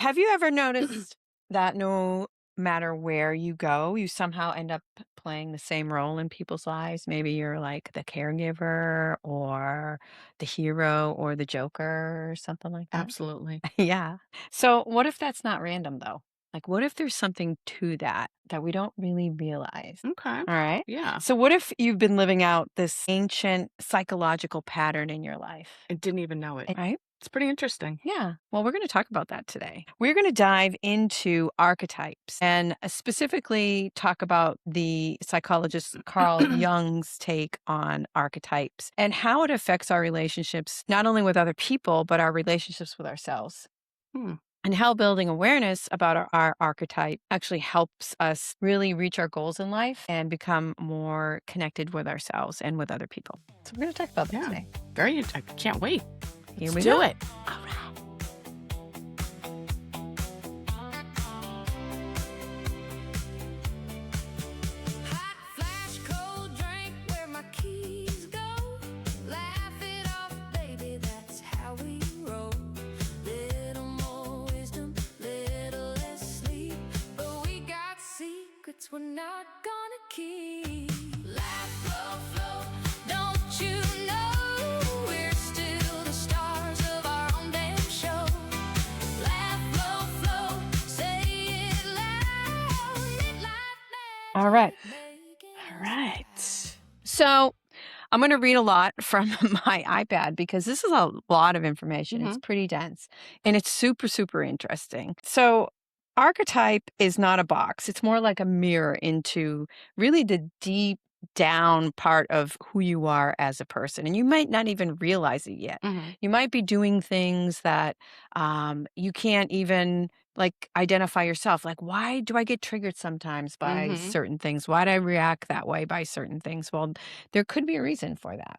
Have you ever noticed that no matter where you go, you somehow end up playing the same role in people's lives? Maybe you're like the caregiver or the hero or the joker or something like that. Absolutely. Yeah. So, what if that's not random though? Like, what if there's something to that we don't really realize? Okay. All right. Yeah. So, what if you've been living out this ancient psychological pattern in your life? I didn't even know it. Right? It's pretty interesting. Yeah. Well, we're going to talk about that today. We're going to dive into archetypes and specifically talk about the psychologist Carl Jung's take on archetypes and how it affects our relationships, not only with other people, but our relationships with ourselves. Hmm. And how building awareness about our archetype actually helps us really reach our goals in life and become more connected with ourselves and with other people. So, we're going to talk about that Yeah. today. I can't wait. Here Let's we do go. it. All right. Hot flash, cold drink, where my keys go. Laugh it off, baby, that's how we roll. Little more wisdom, little less sleep. But we got secrets we're not gonna keep. Laugh, flow, flow, don't you know we're still the stars of our own damn show? Laugh, flow, flow, say it loud. Let life All right. make All it right. So I'm going to read a lot from my iPad because this is a lot of information. It's Hmm. pretty dense and it's super, super interesting. So, archetype is not a box, it's more like a mirror into really the deep down part of who you are as a person. And you might not even realize it yet. Hmm. You might be doing things that you can't even like identify yourself. Like, why do I get triggered sometimes by Hmm. certain things? Why do I react that way by certain things? Well, there could be a reason for that,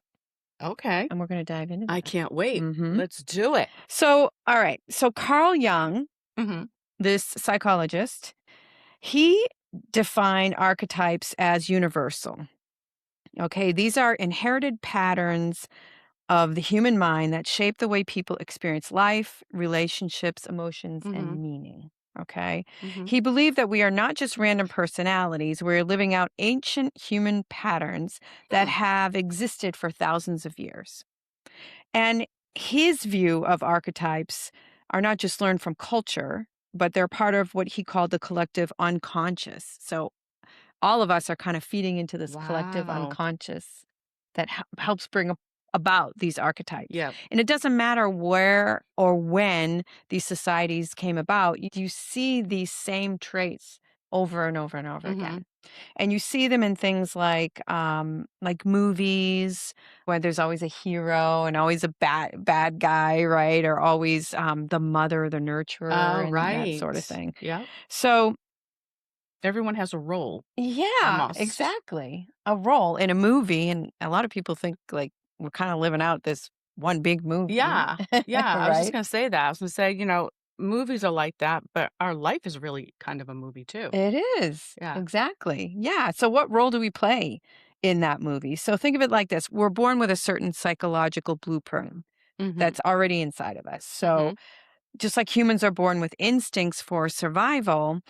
Okay. and we're going to dive into I that. can't wait. Mhm. Let's do it. So, all right. So, Carl Jung, Hmm. this psychologist, he defined archetypes as universal. Okay, these are inherited patterns of the human mind that shape the way people experience life, relationships, emotions, Hmm. and meaning. Okay. Hmm. He believed that we are not just random personalities, we're living out ancient human patterns that Hmm. have existed for thousands of years. And his view of archetypes are not just learned from culture, but they're part of what he called the collective unconscious. So all of us are kind of feeding into this collective Wow. unconscious that helps bring about these archetypes. Yep. And it doesn't matter where or when these societies came about, you see these same traits over and over and over Hmm. again. And you see them in things like movies where there's always a hero and always a bad guy, right? Or always the mother, the nurturer, Oh, and that sort of right. thing. Yep. So Everyone has a role yeah, almost. exactly. A role in a movie, and a lot of people think like we're kind of living out this one big movie, Yeah. Yeah. I was just right? going to say that. I was going to say, movies are like that, but our life is really kind of a movie too. It is. Yeah. Exactly. Yeah. So what role do we play in that movie? So think of it like this. We're born with a certain psychological blueprint Hmm. that's already inside of us. So Hmm. just like humans are born with instincts for survival,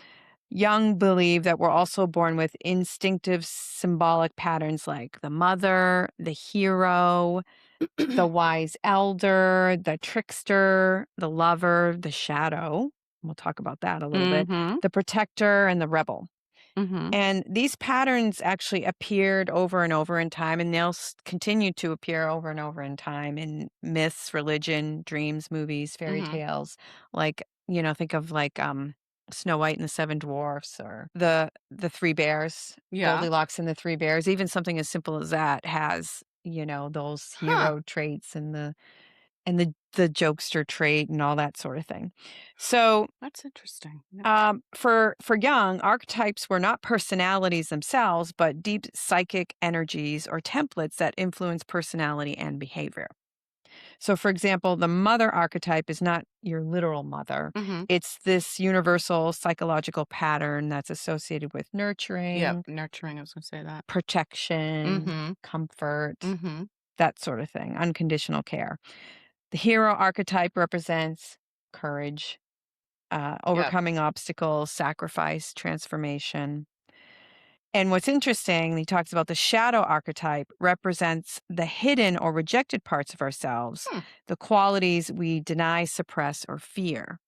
Jung believed that we're also born with instinctive symbolic patterns like the mother, the hero, the wise elder, the trickster, the lover, the shadow. We'll talk about that a little bit. Hmm. The protector and the rebel. Hmm. And these patterns actually appeared over and over in time, and they'll continue to appear over and over in time in myths, religion, dreams, movies, fairy Hmm. tales. Like, think of like Snow White and the Seven Dwarfs or the Three Bears, Yeah. Goldilocks and the Three Bears. Even something as simple as that has, those Huh. hero traits and the jokester trait and all that sort of thing. So That's interesting. Yeah. for Jung, archetypes were not personalities themselves, but deep psychic energies or templates that influence personality and behavior. So, for example, the mother archetype is not your literal mother. Hmm. It's this universal psychological pattern that's associated with Yep. nurturing, Nurturing. I was going to say that. protection, Hmm. comfort, Hmm. that sort of thing, unconditional care. The hero archetype represents courage, overcoming obstacles, sacrifice, transformation. And what's interesting, he talks about the shadow archetype represents the hidden or rejected parts of ourselves, Hmm. the qualities we deny, suppress, or fear.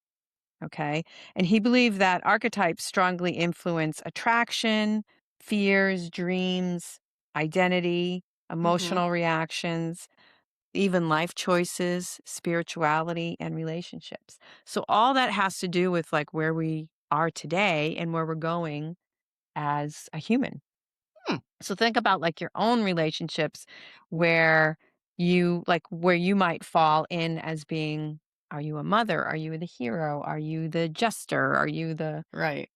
Okay. And he believed that archetypes strongly influence attraction, fears, dreams, identity, Mm-hmm. emotional reactions, even life choices, spirituality, and relationships. So all that has to do with like where we are today and where we're going as a human. Hmm. So think about like your own relationships where where you might fall in as being, are you a mother? Are you the hero? Are you the jester? Are you the Right.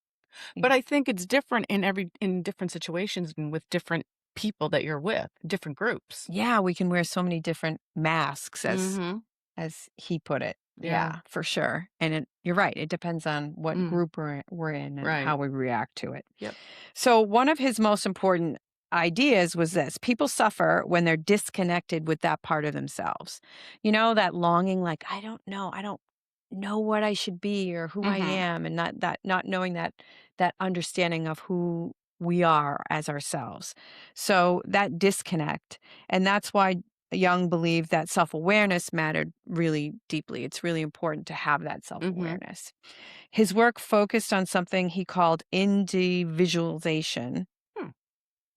But I think it's different in different situations and with different people that you're with, different groups. Yeah, we can wear so many different masks Mm-hmm. as he put it. Yeah. Yeah, for sure. And you're right. It depends on what Mm. group we're in and Right. how we react to it. Yep. So, one of his most important ideas was this: people suffer when they're disconnected with that part of themselves. You know, that longing, like, I don't know what I should be or who I Mm-hmm. am, and not knowing that understanding of who we are as ourselves. So, that disconnect. And that's why Jung believed that self awareness mattered really deeply. It's really important to have that self Mm-hmm. awareness. His work focused on something he called individualization Hmm.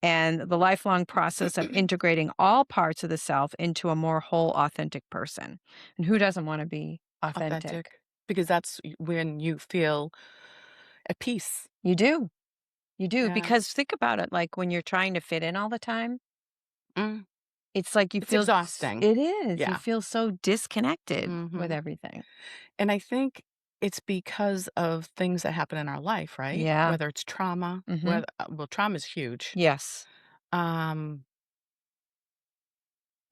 and the lifelong process of integrating all parts of the self into a more whole, authentic person. And who doesn't want to be Authentic. authentic? Because that's when you feel at peace. You do. You do. Yeah. Because think about it, like when you're trying to fit in all the time, Mm. it's like you It's feel, exhausting. it is. You Yeah. feel so disconnected with Mm-hmm. everything. And I think it's because of things that happen in our life, right? Yeah. Whether it's trauma, Hmm. whether well, trauma is huge. Yes. Um,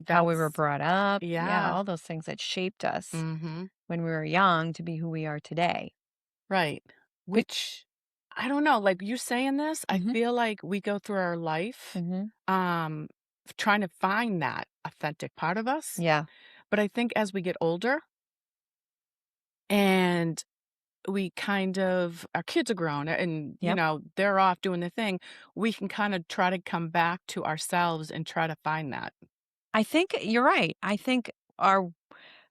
How we were that's brought up. Yeah. yeah. All those things that shaped us Mm-hmm. when we were young to be who we are today. Right. But Which I don't know, like you saying this, I mhm, feel like we go through our life mhm. um trying to find that authentic part of us. Yeah. But I think as we get older and we kind of our kids are grown and Yep. they're off doing their thing, we can kind of try to come back to ourselves and try to find that. I think you're right. I think our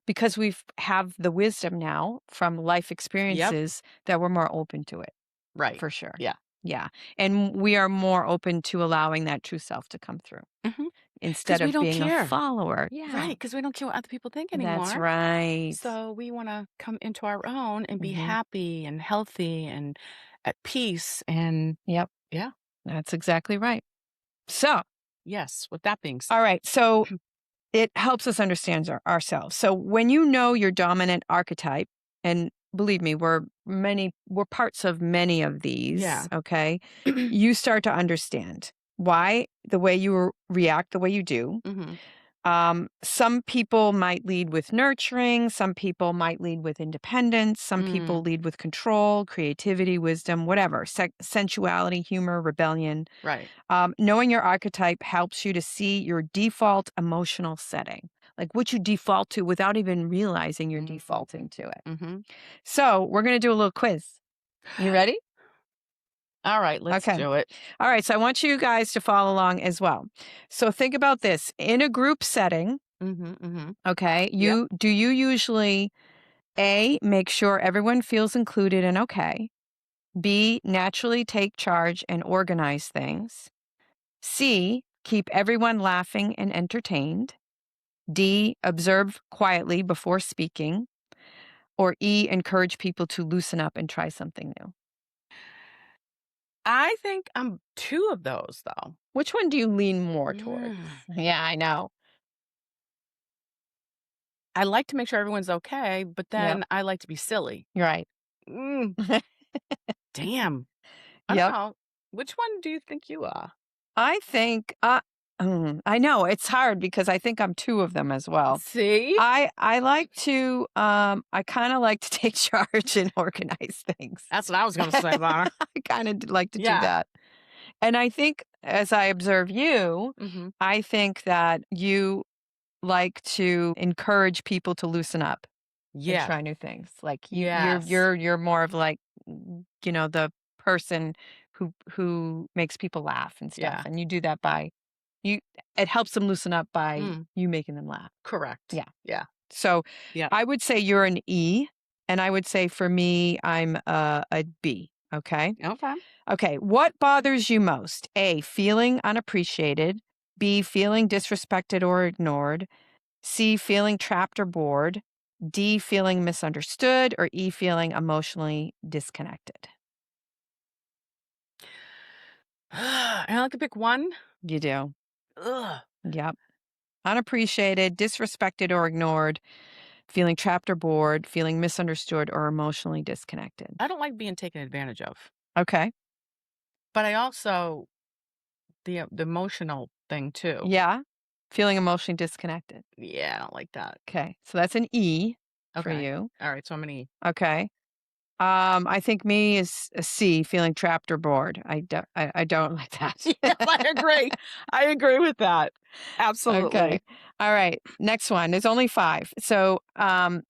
because we've have the wisdom now from life Yep. experiences that we're more open to it, Right. for sure. Yeah. Yeah. And we are more open to allowing that true self to come through Because instead we of don't being a care. follower. Right. Yeah. Because we don't care what other people think That's anymore. right. So we want to come into our own and be Mhm. happy and healthy and at peace. And Yep. yeah, That's exactly right. So, yes. With that being said, all right. So it helps us understand ourselves. So when you know your dominant archetype, and believe me, we're parts of many of these, yeah. okay? You start to understand why the way you react the way you do. Hmm. Some people might lead with nurturing, some people might lead with independence, some Mm, people lead with control, creativity, wisdom, whatever, sensuality, humor, rebellion. right. Knowing your archetype helps you to see your default emotional setting, like what you default to without even realizing you're defaulting to it. Mm-hmm. So, we're going to do a little quiz. You ready? All right. Let's Okay. do it. All right. So, I want you guys to follow along as well. So, think about this in a group setting. Mm-hmm. Mm-hmm. Okay. Yep. You usually A, make sure everyone feels included and okay. B, naturally take charge and organize things. C, keep everyone laughing and entertained. D, observe quietly before speaking. Or E, encourage people to loosen up and try something new. I think I'm two of those, though. Which one do you lean more towards? Mm. Yeah, I know. I like to make sure everyone's okay, but Yep. then I like to be silly. You're right. Mm, damn. I don't Yep. know. Which one do you think you are? I think I know it's hard because I think I'm two of them as well. See? I like to I kind of like to take charge and organize things. That's what I was going to say, Donna. I kind of like to do Yeah. that. And I think as I observe you, Mm-hmm. I think that you like to encourage people to loosen up. and Yeah. try new things. Like Yes. you're more of like, the person who makes people laugh and stuff. Yeah. And you do that by it helps them loosen up by Mm. you making them laugh. Correct. Yeah. Yeah. So Yep. I would say you're an E, and I would say for me, I'm a B. Okay. Okay. Okay. What bothers you most? A, feeling unappreciated. B, feeling disrespected or ignored. C, feeling trapped or bored. D, feeling misunderstood. Or E, feeling emotionally disconnected. And I like to pick one. You do. Ugh. Yep. Unappreciated, disrespected or ignored, feeling trapped or bored, feeling misunderstood or emotionally disconnected. I don't like being taken advantage of, Okay. but I also the emotional thing too. Yeah. Feeling emotionally disconnected. Yeah, I don't like that. Okay. So that's an E for Okay. you. All right, so I'm gonna E. Okay. I think me is a C, feeling trapped or bored. I don't like that. Yeah, I agree. I agree with that. Absolutely. Okay. All right. Next one. There's only 5. So,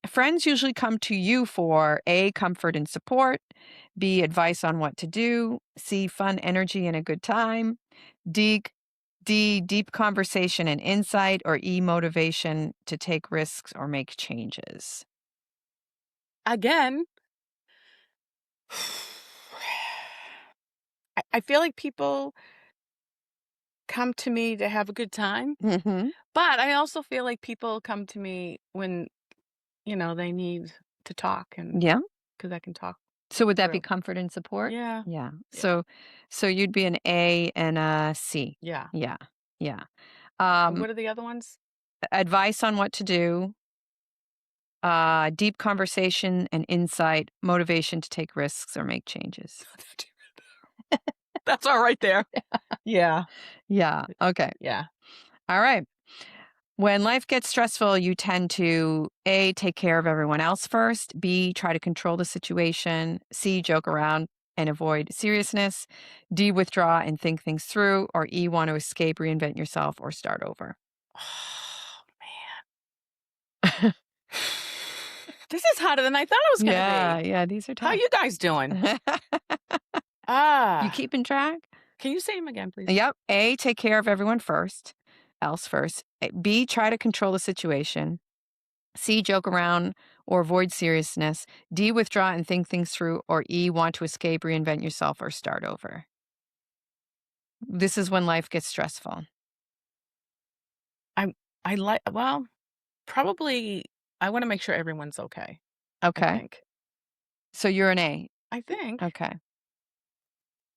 friends usually come to you for A, comfort and support, B, advice on what to do, C, fun, energy, and a good time, D, deep conversation and insight, or E, motivation to take risks or make changes. Again, I feel like people come to me to have a good time, Mm-hmm. but I also feel like people come to me when, they need to talk and Yeah. because I can talk So would that be through. comfort and support? Yeah. Yeah. Yeah. So you'd be an A and a C. Yeah. Yeah. Yeah. And what are the other ones? Advice on what to do, deep conversation and insight, motivation to take risks or make changes. That's all right there. Yeah. Yeah. Okay. Yeah. All right. When life gets stressful, you tend to A, take care of everyone else first, B, try to control the situation, C, joke around and avoid seriousness, D, withdraw and think things through, or E, want to escape, reinvent yourself, or start over. Oh, man. This is harder than I thought it was going to be. Yeah, these are How tough. you guys doing? You keeping track? Can you say them again, please? Yep. A, take care of everyone else first. B, try to control the situation. C, joke around or avoid seriousness. D, withdraw and think things through. Or E, want to escape, reinvent yourself, or start over. This is when life gets stressful. Probably I want to make sure everyone's okay. Okay. I think. So you're an A. I think. Okay.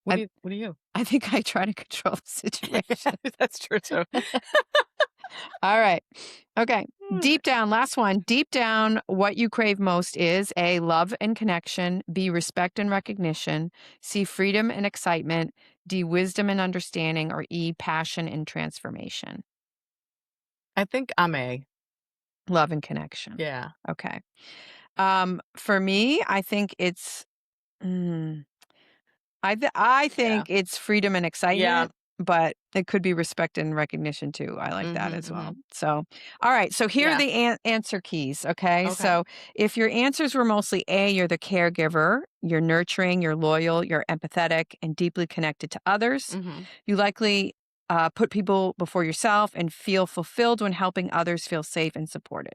What are you? I think I try to control the situation. That's true too. All right. Okay. Deep down, last one. Deep down, what you crave most is A, love and connection, B, respect and recognition, C, freedom and excitement, D, wisdom and understanding, or E, passion and transformation. I think I'm A. Love and connection. Yeah. Okay. For me, I think it's I think it's freedom and excitement, but it could be respect and recognition too. I like that as well. So, all right. So here are the answer keys. Okay? So if your answers were mostly A, you're the caregiver, you're nurturing, you're loyal, you're empathetic, and deeply connected to others. You likely put people before yourself and feel fulfilled when helping others feel safe and supported.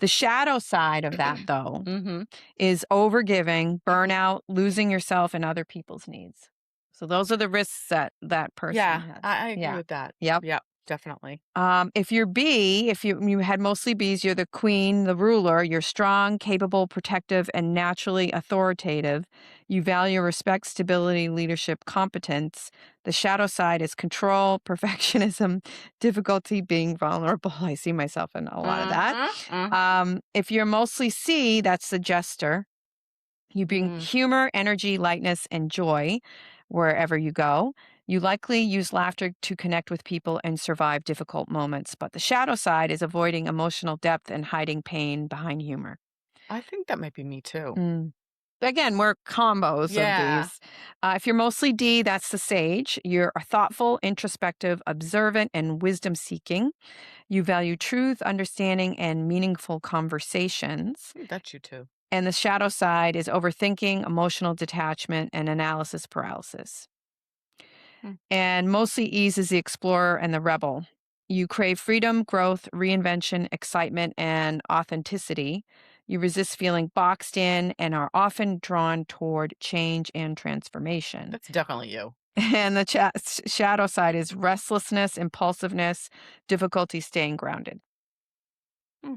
The shadow side of that, though, is overgiving, burnout, losing yourself and other people's needs. So those are the risks that person has. I agree with that. Yep. Definitely. If you're B, if you had mostly Bs, you're the queen, the ruler. You're strong, capable, protective, and naturally authoritative. You value respect, stability, leadership, competence. The shadow side is control, perfectionism, difficulty being vulnerable. I see myself in a lot of that. If you're mostly C, that's the jester. You bring humor, energy, lightness, and joy wherever you go. You likely use laughter to connect with people and survive difficult moments, but the shadow side is avoiding emotional depth and hiding pain behind humor. I think that might be me too. Again, we're combos of these. If you're mostly D, that's the sage. You're thoughtful, introspective, observant, and wisdom seeking. You value truth, understanding, and meaningful conversations. That's you too. And the shadow side is overthinking, emotional detachment, and analysis paralysis. Hmm. And mostly E's is the explorer and the rebel. You crave freedom, growth, reinvention, excitement, and authenticity. You resist feeling boxed in and are often drawn toward change and transformation. That's definitely you. And the shadow side is restlessness, impulsiveness, difficulty staying grounded. Hmm.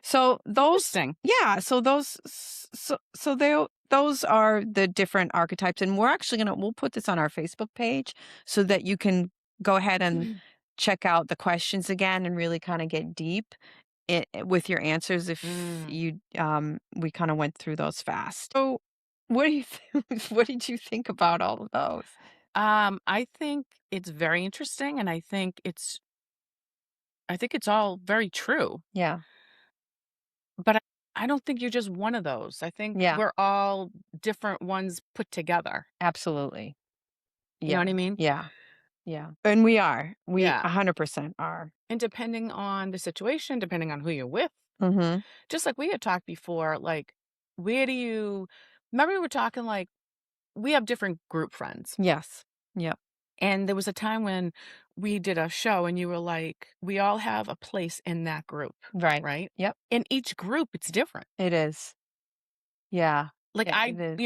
So those, Interesting. yeah. So those are the different archetypes, and we'll put this on our Facebook page so that you can go ahead and check out the questions again and really kind of get deep with your answers if you we kind of went through those fast. So what do you what did you think about all of those? I think it's very interesting, and I think it's all very true. Yeah. But I don't think you're just one of those. I think Yeah. we're all different ones put together. Absolutely. You know Yeah. what I mean? Yeah. Yeah. And we are. We Yeah. 100% are. And depending on the situation, depending on who you're with, Mhm. just like we had talked before, like, where do you remember we were talking like we have different group friends. Yes. Yep. And there was a time when we did a show and you were like, we all have a place in that group, Right. right? Yep. In each group, it's different. It is. Yeah. Like Yeah, it is.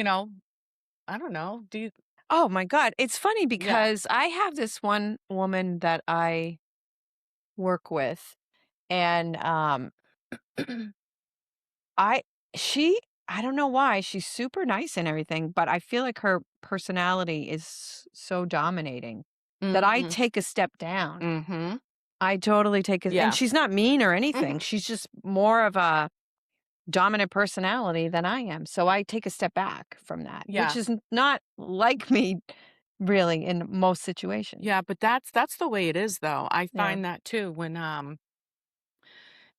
I don't know. Do you? Oh my God. It's funny because I have this one woman that I work with, and I she I don't know why she's super nice and everything, but I feel like her personality is so dominating that I Mhm. take a step down. Mhm. I totally take a, and Yeah. she's not mean or anything. Mhm. She's just more of a dominant personality than I am. So I take a step back from that, which Yeah. is not like me really in most situations. Yeah, but that's the way it is though. I Yeah. find that too when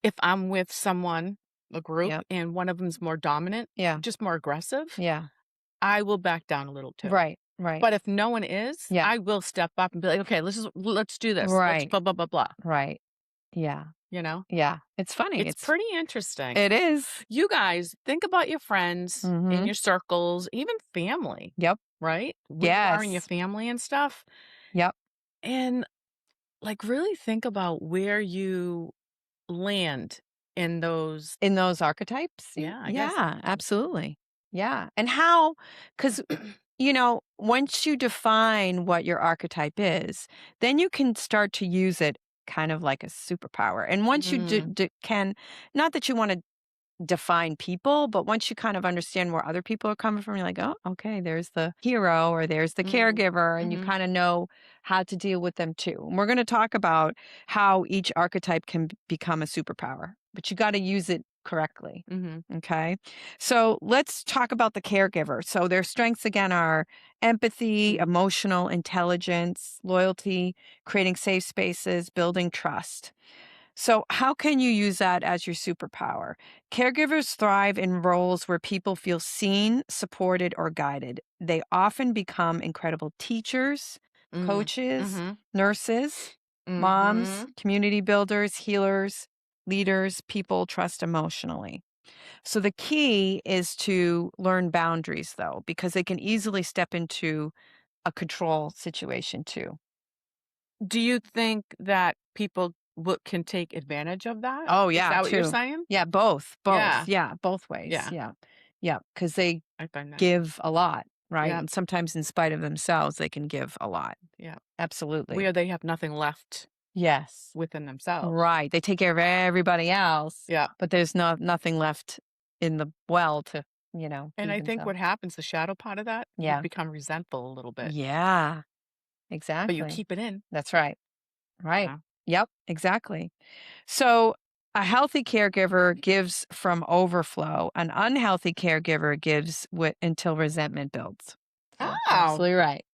if I'm with someone, a group, Yep. and one of them's more dominant, Yeah. just more aggressive, Yeah. I will back down a little too. Right. Right. But if no one is, Yeah. I will step up and be like, okay, let's do this. Let's Right. blah blah blah blah. Right. Yeah. You know? Yeah. It's funny. It's pretty interesting. It is. You guys think about your friends in Mhm. your circles, even family, Yep. right? Where you are in your Yes. family and stuff. Yep. And like really think about where you land in those. In those archetypes? Yeah, I guess. Yeah, absolutely. Yeah. And cuz once you define what your archetype is, then you can start to use it kind of like a superpower. And once you can, not that you want to define people, but once you kind of understand where other people are coming from, you're like, oh, okay, there's the hero or there's the caregiver, and you Mhm. kind of know how to deal with them too. And we're going to talk about how each archetype can become a superpower, but you got to use it correctly. Mhm. Okay. So let's talk about the caregiver. So their strengths again are empathy, emotional intelligence, loyalty, creating safe spaces, building trust. So, how can you use that as your superpower? Caregivers thrive in roles where people feel seen, supported, or guided. They often become incredible teachers, coaches, Mhm. nurses, moms, Mhm. community builders, healers, leaders, people trust emotionally. So, the key is to learn boundaries, though, because they can easily step into a control situation too. Do you think that people can take advantage of that? Oh, Is yeah, that what you're too. saying? Yeah, both, both. Yeah. Yeah, both ways. Yeah. Yeah. Yeah, because they I find that. give a lot, right? Yeah. And sometimes in spite of themselves, they can give a lot. Yeah. Absolutely. Where they have nothing left Yes. within themselves. Right. They take care of everybody else, Yeah. but there's nothing left in the well to, And feed I think what themselves. happens, the shadow part of that, you Yeah. become resentful a little bit, Yeah, but you exactly. keep it in. That's right. Right. Yeah. Yep, exactly. So a healthy caregiver gives from overflow. An unhealthy caregiver gives until resentment builds. So, Oh. absolutely right.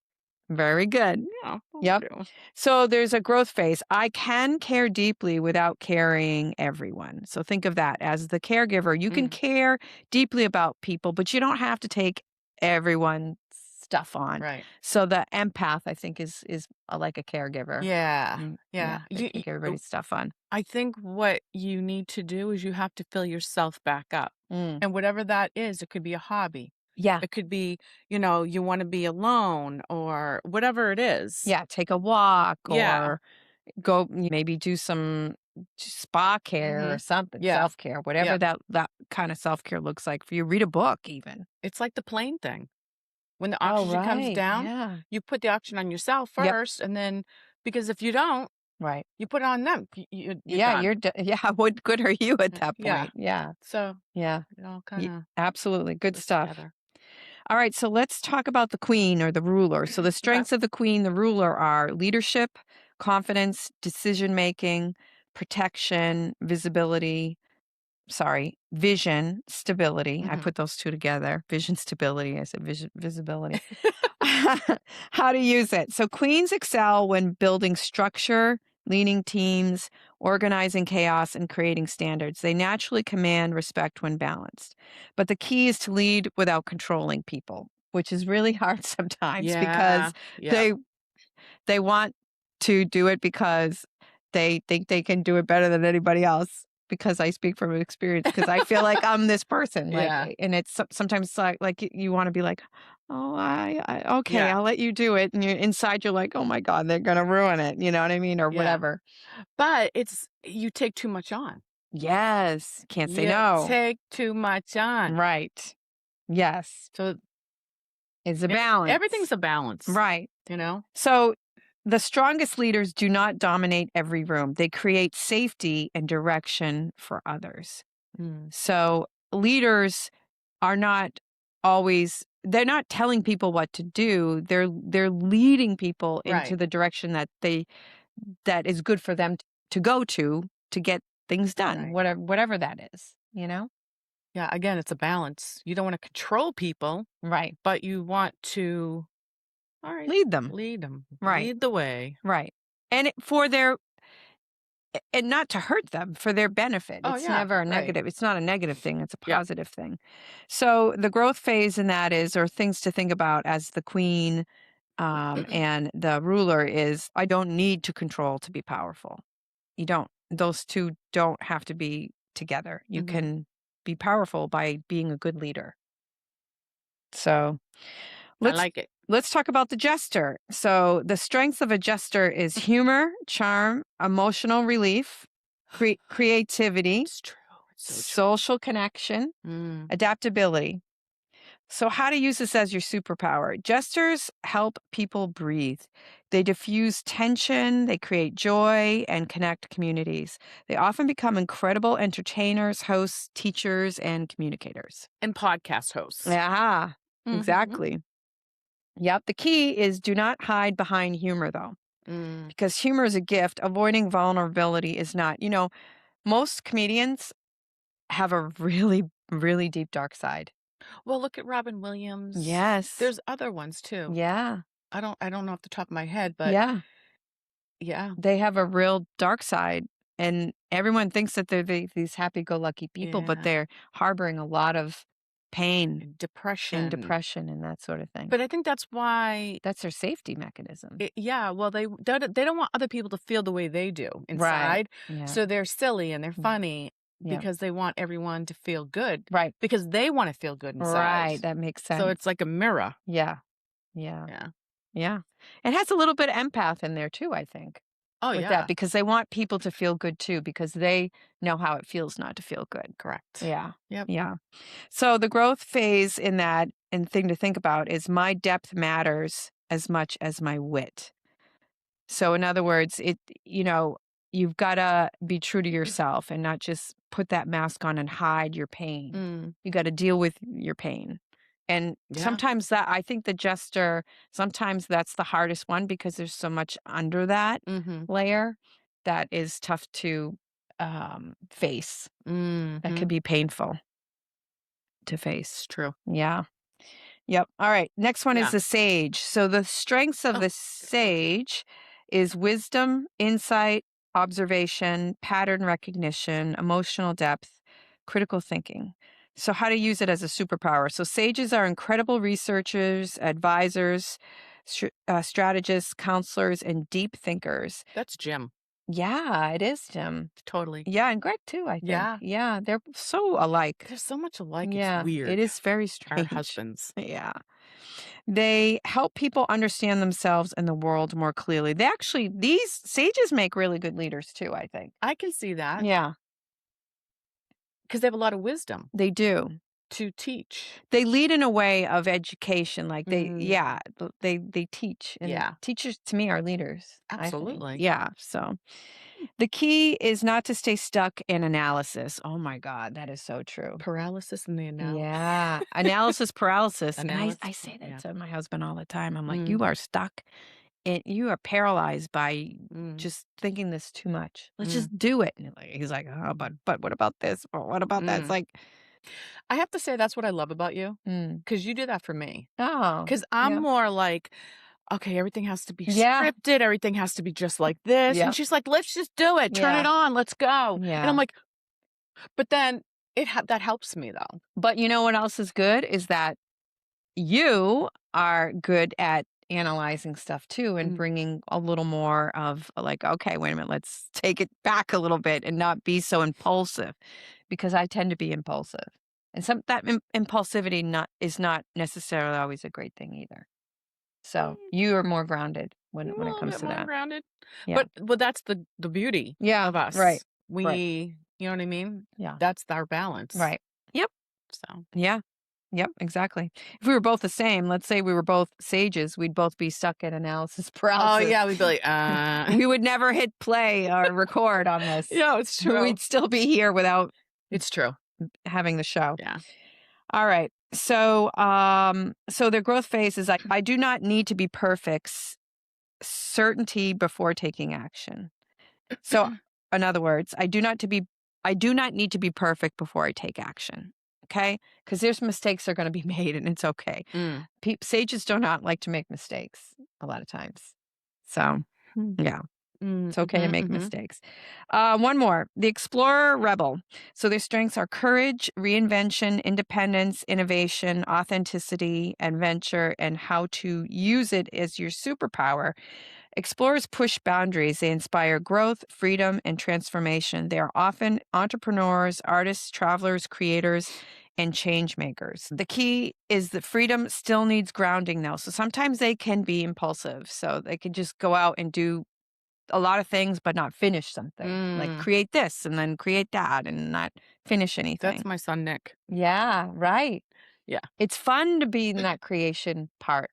Very good. Yeah. Yep. True. So there's a growth phase. I can care deeply without carrying everyone. So think of that as the caregiver. You can care deeply about people, but you don't have to take everyone's stuff on. Right. So the empath, I think, is like a caregiver. Yeah. Yeah, they You, take everybody's stuff on. I think what you need to do is you have to fill yourself back up. Mm. And whatever that is, it could be a hobby. Yeah. It could be, you want to be alone or whatever it is. Yeah, take a walk Yeah. or go maybe do some spa care or something, Yeah. self-care, whatever that kind of self-care looks like for you. Read a book even. It's like the plane thing. When the Oh, oxygen comes right. down, Yeah. you put the oxygen on yourself Yep. first, and then because if you don't, Right. you put it on them. You're Yeah, done. you're yeah, what good are you at that Yeah. point? Yeah. So Yeah. it all kind of Absolutely. Good goes stuff. together. All right, so let's talk about the queen or the ruler. So the strengths of the queen, the ruler are leadership, confidence, decision making, protection, vision, stability. I put those two together. Vision, stability. I said vision, visibility. How to use it. So queens excel when building structure, leading teams, organizing chaos, and creating standards. They naturally command respect when balanced. But the key is to lead without controlling people, which is really hard sometimes because they want to do it because they think they can do it better than anybody else. Because I speak from experience, because I feel like I'm this person, and it's sometimes like you want to be like, oh, okay, I'll let you do it, and inside you're like, oh my God, they're gonna ruin it, you know what I mean, or whatever. But you take too much on. Yes, can't say You no. take too much on. Right. Yes, So it's a balance. everything's a balance. Right. So the strongest leaders do not dominate every room. They create safety and direction for others. So leaders are not always, they're not telling people what to do. They're leading people into the direction that is good for them to go to get things done, whatever that is, yeah, again, it's a balance. You don't want to control people, Right. but you want to Lead them. Right. Lead the way. Right. And and not to hurt them, for their benefit. Oh, It's yeah, never a right. negative. It's not a negative thing. It's a Yeah. positive thing. So the growth phase in that or things to think about as the queen and the ruler is, I don't need to control to be powerful. You don't. Those two don't have to be together. You can be powerful by being a good leader. So I like it. let's talk about the jester. So the strengths of a jester is humor, charm, emotional relief, creativity, It's true. It's so true. social connection, adaptability. So how to use this as your superpower. Jesters help people breathe. They diffuse tension, they create joy, and connect communities. They often become incredible entertainers, hosts, teachers, and communicators. And podcast hosts. Yeah, exactly. Yep. The key is do not hide behind humor, though, because humor is a gift. Avoiding vulnerability is not. Most comedians have a really, really deep dark side. Well, look at Robin Williams. Yes. There's other ones too. Yeah. I don't know off the top of my head, but yeah. They have a real dark side, and everyone thinks that they're these happy-go-lucky people, but they're harboring a lot of pain, depression, and that sort of thing. But I think that's why that's their safety mechanism. Well, they don't want other people to feel the way they do inside. Right. Yeah. So they're silly and they're funny because they want everyone to feel good. Right. Because they want to feel good inside. Right. That makes sense. So it's like a mirror. Yeah. It has a little bit of empath in there too, I think. Oh, with that, because they want people to feel good too, because they know how it feels not to feel good. Correct. Yeah. Yep. Yeah. So the growth phase in that, and thing to think about, is my depth matters as much as my wit. So in other words, you've got to be true to yourself and not just put that mask on and hide your pain. You got to deal with your pain. And sometimes I think the jester, sometimes that's the hardest one, because there's so much under that layer that is tough to face. That could be painful to face. It's true. Yeah. Yep. All right. Next one is the sage. So the strengths of the sage is wisdom, insight, observation, pattern recognition, emotional depth, critical thinking. So, how to use it as a superpower. So, sages are incredible researchers, advisors, strategists, counselors, and deep thinkers. That's Jim. Yeah, it is, Jim. Totally. Yeah, and Greg too, I think. Yeah. Yeah, they're so alike. They're so much alike. Yeah, It's weird. it is very Our strange. husbands. Yeah. They help people understand themselves and the world more clearly. These sages make really good leaders too, I think. I can see that Yeah, because they have a lot of wisdom they do. to teach. They lead in a way of education, like Mhm. they teach, and Yeah. teachers to me are leaders, I think. Absolutely. Yeah, so the key is not to stay stuck in analysis. Oh my God, that is so true. Paralysis in the analysis. Yeah, analysis paralysis. And I Analysis, say that yeah. to my husband all the time. I'm like, Mm. you are stuck and you are paralyzed by Mm. just thinking this too much. Let's Mm. just do it. And he's like, oh, but what about this? Or what about that? It's Mm. like, I have to say that's what I love about you mm, because you do that for me. oh, Because I'm yeah. more like, okay, everything has to be Yeah. scripted. Everything has to be just like this. Yeah. And she's like, let's just do it. Turn Yeah. it on. Let's go. And Yeah. I'm like, but then that helps me though. But you know what else is good is that you are good at analyzing stuff too and Mm. bringing a little more of like, okay, wait a minute, let's take it back a little bit and not be so impulsive, because I tend to be impulsive. And that impulsivity is not necessarily always a great thing either. So you are more grounded when A it little comes bit to more that. grounded. Yeah. But that's the beauty Yeah. of us. Right. We, you know what I mean? Yeah. That's our balance. Right. Yep. So Yeah. Yep, exactly. If we were both the same, let's say we were both sages, we'd both be stuck at analysis oh paralysis. yeah, we'd be like, We would never hit play or record on this. yeah, it's true. We'd still be here without It's true. having the show. Yeah. All right. So so their growth phase is like, I do not need to be perfect. Certainty before taking action. So in other words, I do not need to be perfect before I take action. Okay? Because there's mistakes that are going to be made and it's okay. Mm. Sages do not like to make mistakes a lot of times. So, yeah, it's okay to make mistakes. One more, the explorer rebel. So their strengths are courage, reinvention, independence, innovation, authenticity, adventure, and how to use it as your superpower. Explorers push boundaries. They inspire growth, freedom, and transformation. They are often entrepreneurs, artists, travelers, creators, and change makers. The key is that freedom still needs grounding, though. So sometimes they can be impulsive. So they can just go out and do a lot of things, but not finish something. Like create this and then create that and not finish anything. That's my son, Nick. Yeah, right. Yeah. It's fun to be in that creation part.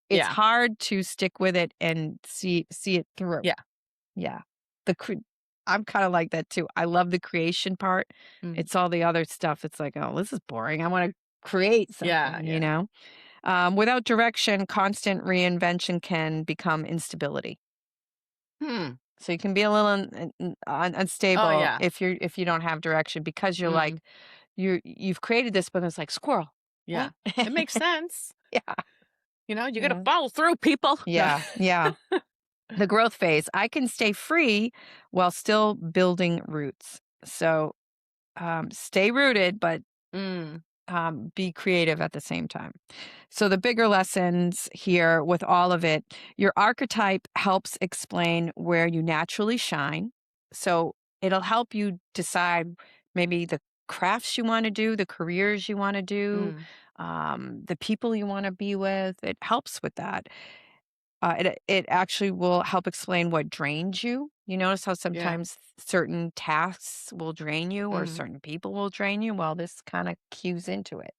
It's Yeah. hard to stick with it and see it through. Yeah. Yeah. I'm kind of like that too. I love the creation part. Mm. It's all the other stuff. It's like, oh, this is boring. I want to create something, Yeah, you know? Without direction, constant reinvention can become instability. So you can be a little unstable yeah. if you don't have direction, because you're like, you've created this, but it's like squirrel. Yeah. What? It makes sense. Yeah. You know, you got to Yeah. follow through, people. Yeah. Yeah. The growth phase. I can stay free while still building roots. So stay rooted, but Mm. be creative at the same time. So the bigger lessons here with all of it, your archetype helps explain where you naturally shine. So it'll help you decide maybe the crafts you want to do, the careers you want to do, the people you want to be with. It helps with that. It actually will help explain what drains you. You notice how sometimes certain tasks will drain you or certain people will drain you? Well, this kind of cues into it.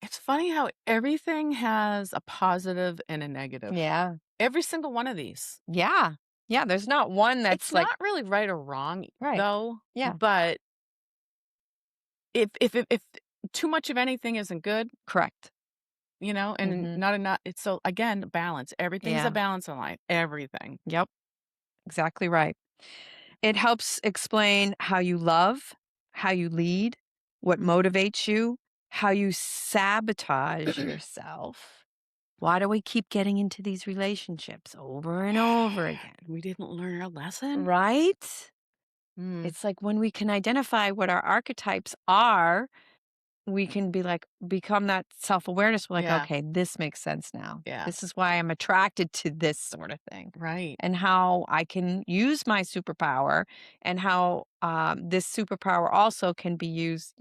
It's funny how everything has a positive and a negative. Yeah. Every single one of these. Yeah. Yeah. There's not one that's It's like, not really right or wrong, Right. though. Yeah. But if too much of anything isn't good, correct. you know, and not enough, it's so again balance. Everything's Yeah. a balance in life. Everything. Yep. Exactly right. It helps explain how you love, how you lead, what motivates you, how you sabotage yourself. Why do we keep getting into these relationships over and over again? We didn't learn our lesson. Right? Mm. It's like when we can identify what our archetypes are, we can be like, become that self-awareness. We're like, Yeah. okay, this makes sense now. Yeah. This is why I'm attracted to this sort of thing. Right. And how I can use my superpower, and how this superpower also can be used,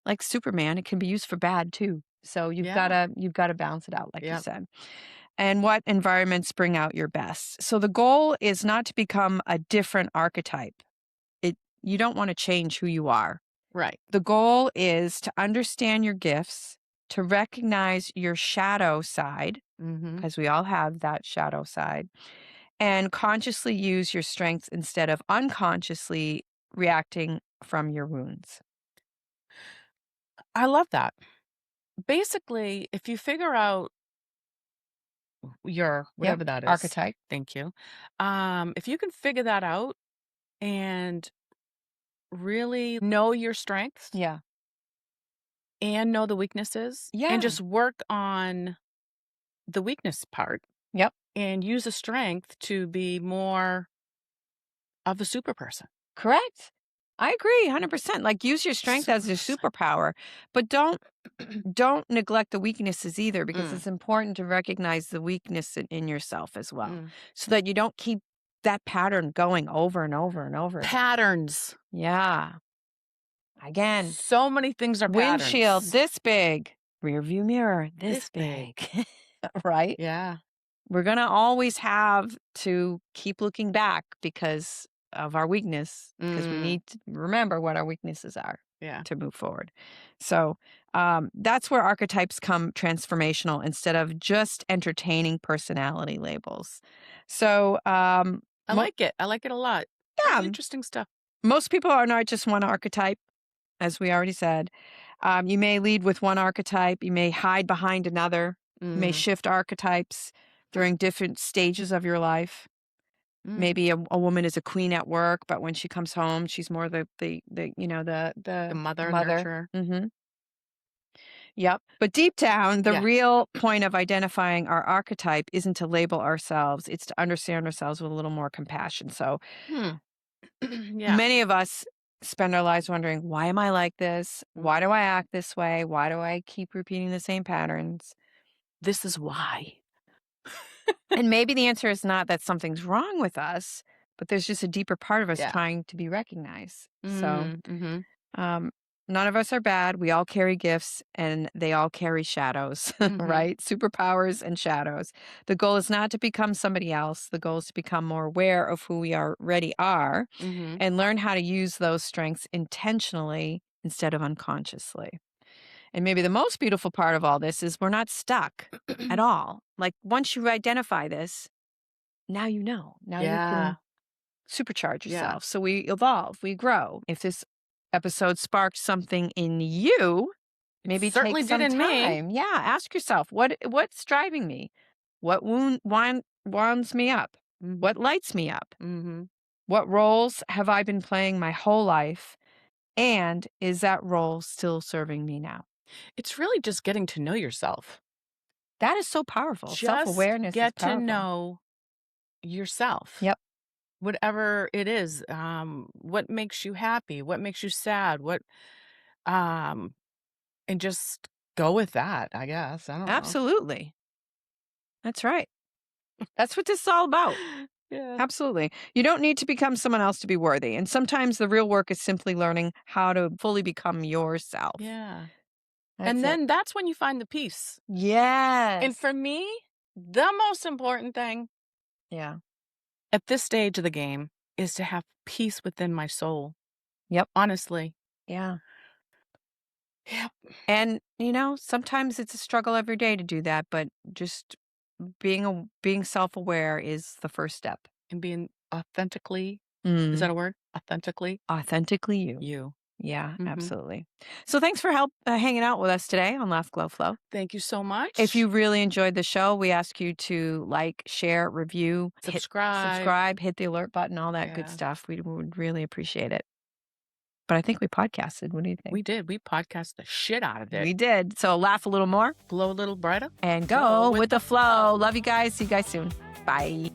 like Superman, it can be used for bad too. So you've Yeah. gotta balance it out, like you Yep. said. And what environments bring out your best. So the goal is not to become a different archetype. You don't want to change who you are. Right. The goal is to understand your gifts, to recognize your shadow side, Mm-hmm. because we all have that shadow side, and consciously use your strengths instead of unconsciously reacting from your wounds. I love that. Basically, if you figure out your whatever that is, Archetype. thank you. If you can figure that out and really know your strengths Yeah. and know the weaknesses, Yeah. and just work on the weakness part Yep. and use the strength to be more of a super person. Correct. I agree 100%. Like, use your strength as your superpower, but don't neglect the weaknesses either, because it's important to recognize the weakness in yourself as well, so that you don't keep that pattern going over and over and over again. Patterns. Yeah. Again, So many things are windshield patterns. this big, rear view mirror this big. Right? Yeah. We're going to always have to keep looking back because of our weakness, because we need to remember what our weaknesses are Yeah. to move forward. So that's where archetypes come transformational instead of just entertaining personality labels. So I like it. I like it a lot. yeah, Really interesting stuff. most people are not just one archetype, as we already said. You may lead with one archetype. You may hide behind another. You may shift archetypes during different stages of your life. Maybe a woman is a queen at work, but when she comes home, she's more the mother, mother. nurturer. Yep. But deep down, the Yeah. real point of identifying our archetype isn't to label ourselves; it's to understand ourselves with a little more compassion. So Yeah. many of us spend our lives wondering, why am I like this? Why do I act this way? Why do I keep repeating the same patterns? This is why. And maybe the answer is not that something's wrong with us, but there's just a deeper part of us Yeah. trying to be recognized. So Mm-hmm. none of us are bad. We all carry gifts, and they all carry shadows, right? Superpowers and shadows. The goal is not to become somebody else. The goal is to become more aware of who we already are and learn how to use those strengths intentionally instead of unconsciously. And maybe the most beautiful part of all this is we're not stuck at all. Like, once you identify this, now you know. Now you can supercharge Yeah. yourself. So we evolve, we grow. If this episode sparked something in you, maybe certainly take some did in me. time. Yeah, ask yourself, what's driving me? What winds me up? What lights me up? What roles have I been playing my whole life? And is that role still serving me now? It's really just getting to know yourself. That is so powerful. Self-awareness is Get powerful. to know yourself. Yep. Whatever it is, what makes you happy, what makes you sad, and just go with that, I guess. I don't know. Absolutely. That's right. That's what this is all about. Yeah. Absolutely. You don't need to become someone else to be worthy. And sometimes the real work is simply learning how to fully become yourself. Yeah. That's And it. then that's when you find the peace. Yes. And for me, the most important thing yeah. at this stage of the game is to have peace within my soul. Yep. Honestly. Yeah. Yep. And, sometimes it's a struggle every day to do that, but just being self-aware is the first step. And being authentically, is that a word? Authentically you. you. Yeah, absolutely. So thanks for hanging out with us today on Laugh, Glow, Flow. Thank you so much. If you really enjoyed the show, we ask you to like, share, review, subscribe, hit the alert button, all that good stuff. We would really appreciate it. But I think we podcasted. What do you think? We did. We podcast the shit out of it. We did. So laugh a little more. Glow a little brighter. And go with the flow. Love you guys. See you guys soon. Bye.